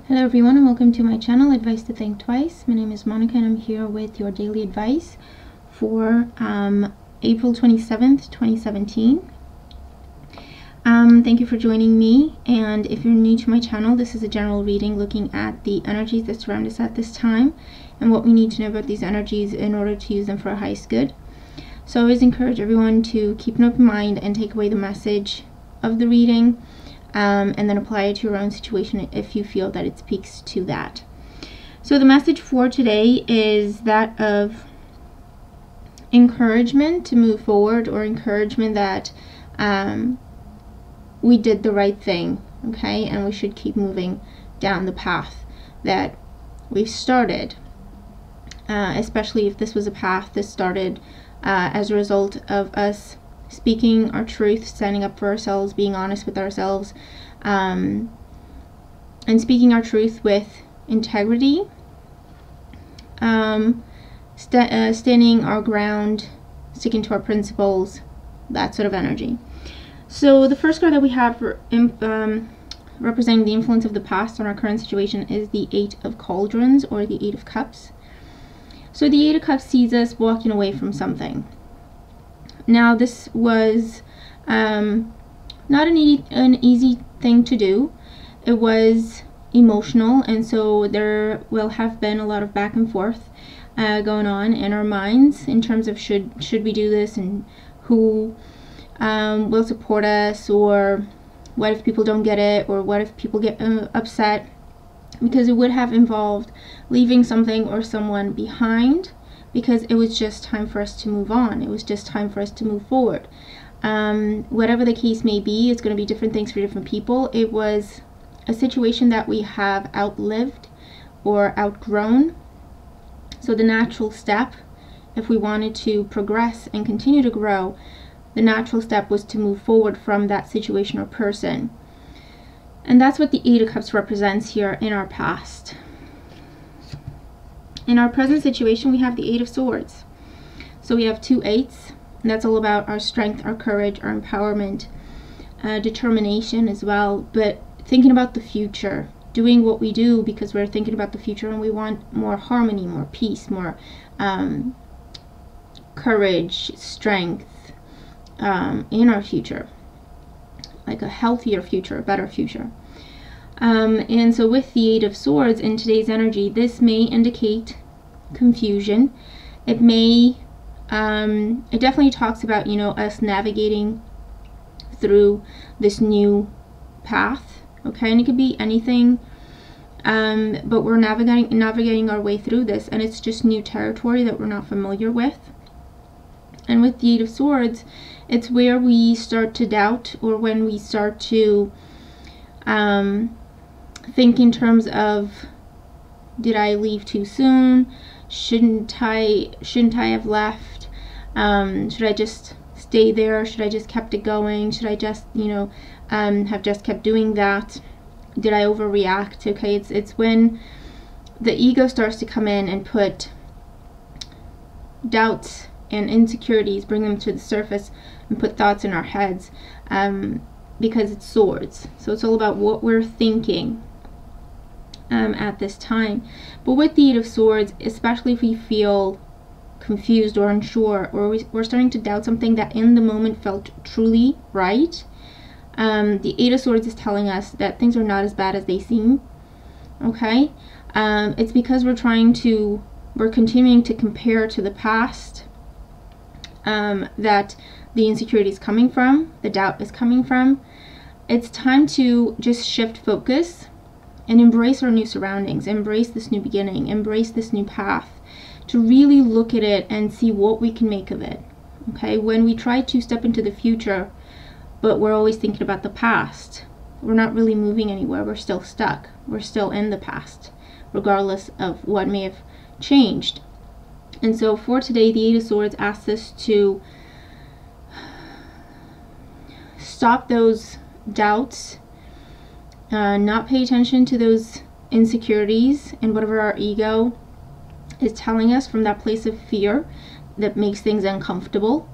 Hello everyone and welcome to my channel, Advice to Think Twice. My name is Monica and I'm here with your daily advice for April 27th, 2017. Thank you for joining me, and if you're new to my channel, this is a general reading looking at the energies that surround us at this time and what we need to know about these energies in order to use them for our highest good. So I always encourage everyone to keep an open mind and take away the message of the reading. And then apply it to your own situation if you feel that it speaks to that. So the message for today is that of encouragement to move forward, or encouragement that we did the right thing, okay, and we should keep moving down the path that we've started, especially if this was a path that started as a result of us speaking our truth, standing up for ourselves, being honest with ourselves, and speaking our truth with integrity, standing our ground, sticking to our principles, that sort of energy. So the first card that we have representing the influence of the past on our current situation is the Eight of Cauldrons, or the Eight of Cups. So the Eight of Cups sees us walking away from something. Now this was not an easy thing to do. It was emotional, and so there will have been a lot of back and forth going on in our minds in terms of should we do this, and who will support us, or what if people don't get it, or what if people get upset, because it would have involved leaving something or someone behind, because it was just time for us to move on. It was just time for us to move forward. Whatever the case may be, it's going to be different things for different people. It was a situation that we have outlived or outgrown. So the natural step, if we wanted to progress and continue to grow, the natural step was to move forward from that situation or person. And that's what the Eight of Cups represents here in our past. In our present situation, we have the Eight of Swords. So we have two eights, and that's all about our strength, our courage, our empowerment, determination as well, but thinking about the future, doing what we do because we're thinking about the future and we want more harmony, more peace, more courage, strength in our future, like a healthier future, a better future. And so with the Eight of Swords in today's energy, this may indicate confusion. It may, it definitely talks about, us navigating through this new path, okay? And it could be anything, but we're navigating our way through this, and it's just new territory that we're not familiar with. And with the Eight of Swords, it's where we start to doubt, or when we start to think in terms of, did I leave too soon? Shouldn't I have left? Should I just stay there? Should I just kept it going? Should I just have just kept doing that? Did I overreact? Okay, it's when the ego starts to come in and put doubts and insecurities, bring them to the surface and put thoughts in our heads, because it's swords. So it's all about what we're thinking at this time. But with the Eight of Swords, especially if we feel confused or unsure, or we're starting to doubt something that in the moment felt truly right, the Eight of Swords is telling us that things are not as bad as they seem, okay? It's because we're continuing to compare to the past, that the insecurity is coming from, the doubt is coming from. It's time to just shift focus and embrace our new surroundings, embrace this new beginning, embrace this new path, to really look at it and see what we can make of it, okay? When we try to step into the future, but we're always thinking about the past, we're not really moving anywhere. We're still stuck. We're still in the past, regardless of what may have changed. And so for today, the Eight of Swords asks us to stop those doubts, not pay attention to those insecurities and whatever our ego is telling us from that place of fear that makes things uncomfortable,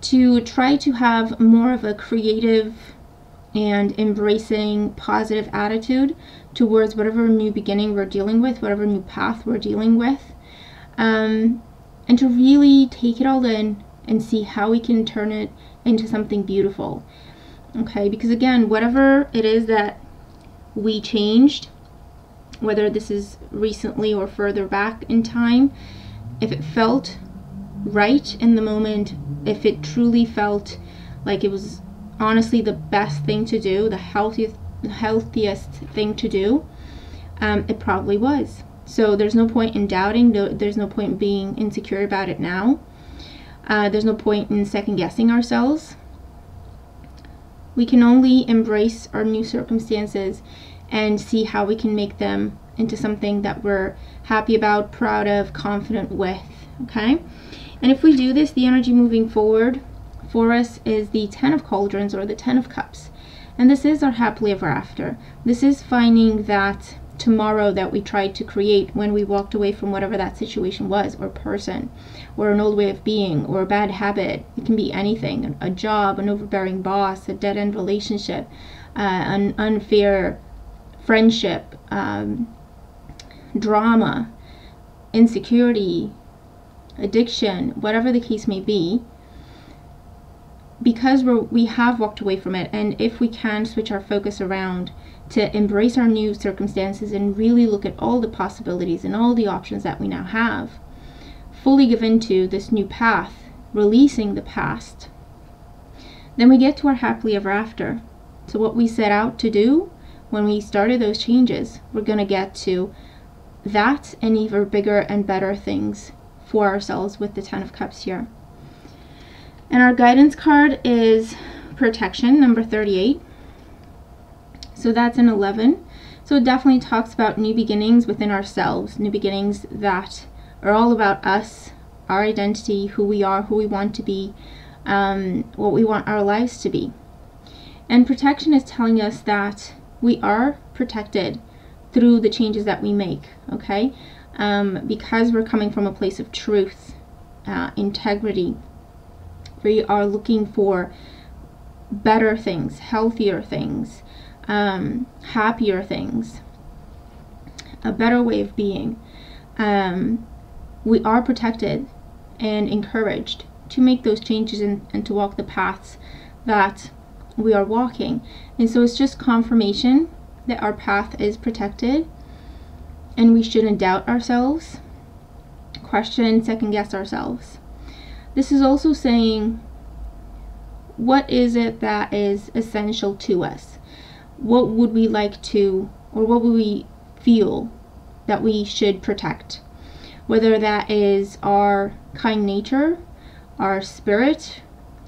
to try to have more of a creative and embracing positive attitude towards whatever new beginning we're dealing with, whatever new path we're dealing with, and to really take it all in and see how we can turn it into something beautiful. Okay, because again, whatever it is that we changed, whether this is recently or further back in time, if it felt right in the moment, if it truly felt like it was honestly the best thing to do, the healthiest thing to do, it probably was. So there's no point in doubting, there's no point in being insecure about it now. There's no point in second guessing ourselves. We can only embrace our new circumstances and see how we can make them into something that we're happy about, proud of, confident with, okay? And if we do this, the energy moving forward for us is the 10 of Cauldrons, or the 10 of Cups. And this is our happily ever after. This is finding that tomorrow that we tried to create when we walked away from whatever that situation was, or person, or an old way of being, or a bad habit. It can be anything: a job, an overbearing boss, a dead-end relationship, an unfair friendship, drama, insecurity, addiction, whatever the case may be. Because we have walked away from it, and if we can switch our focus around to embrace our new circumstances and really look at all the possibilities and all the options that we now have, fully give into this new path, releasing the past, then we get to our happily ever after. So what we set out to do when we started those changes, we're going to get to that and even bigger and better things for ourselves with the 10 of Cups here. And our guidance card is protection, number 38. So that's an 11. So it definitely talks about new beginnings within ourselves, new beginnings that are all about us, our identity, who we are, who we want to be, what we want our lives to be. And protection is telling us that we are protected through the changes that we make, okay? Because we're coming from a place of truth, integrity. We are looking for better things, healthier things, happier things, a better way of being. We are protected and encouraged to make those changes and to walk the paths that we are walking. And so it's just confirmation that our path is protected, and we shouldn't doubt ourselves, question, second guess ourselves. This is also saying, what is it that is essential to us? What would we like to, or what would we feel that we should protect? Whether that is our kind nature, our spirit,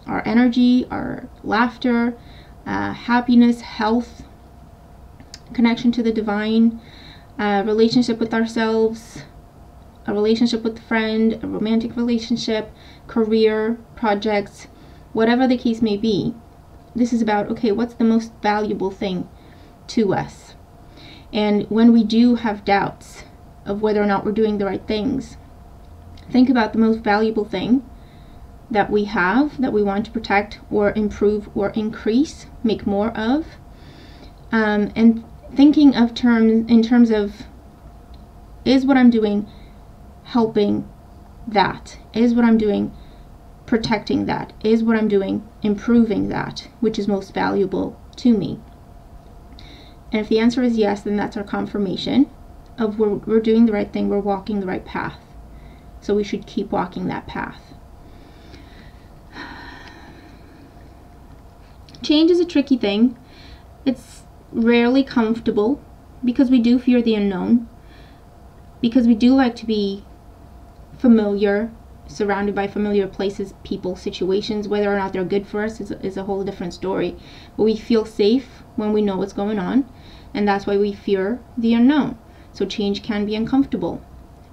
our energy, our laughter, happiness, health, connection to the divine, relationship with ourselves, a relationship with a friend, a romantic relationship, career, projects, whatever the case may be. This is about, okay, what's the most valuable thing to us? And when we do have doubts of whether or not we're doing the right things, think about the most valuable thing that we have, that we want to protect or improve or increase, make more of, and thinking of in terms of, is what I'm doing helping that? Is what I'm doing protecting that? Is what I'm doing improving that, which is most valuable to me? And if the answer is yes, then that's our confirmation of we're doing the right thing, we're walking the right path. So we should keep walking that path. Change is a tricky thing. It's rarely comfortable because we do fear the unknown, because we do like to be familiar, surrounded by familiar places, people, situations. Whether or not they're good for us is a whole different story. But we feel safe when we know what's going on, and that's why we fear the unknown. So change can be uncomfortable.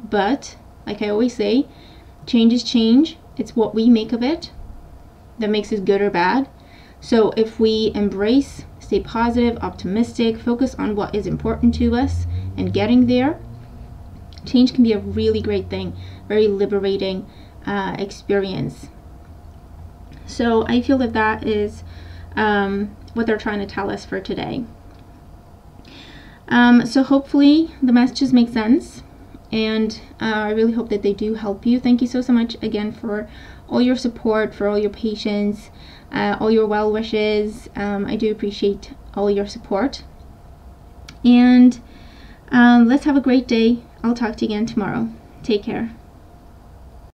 But, like I always say, change is change. It's what we make of it that makes it good or bad. So if we embrace, stay positive, optimistic, focus on what is important to us and getting there, change can be a really great thing, very liberating experience. So I feel that that is what they're trying to tell us for today. So hopefully the messages make sense, and I really hope that they do help you. Thank you so much again for all your support, for all your patience, all your well wishes. I do appreciate all your support, and let's have a great day. I'll talk to you again tomorrow. Take care.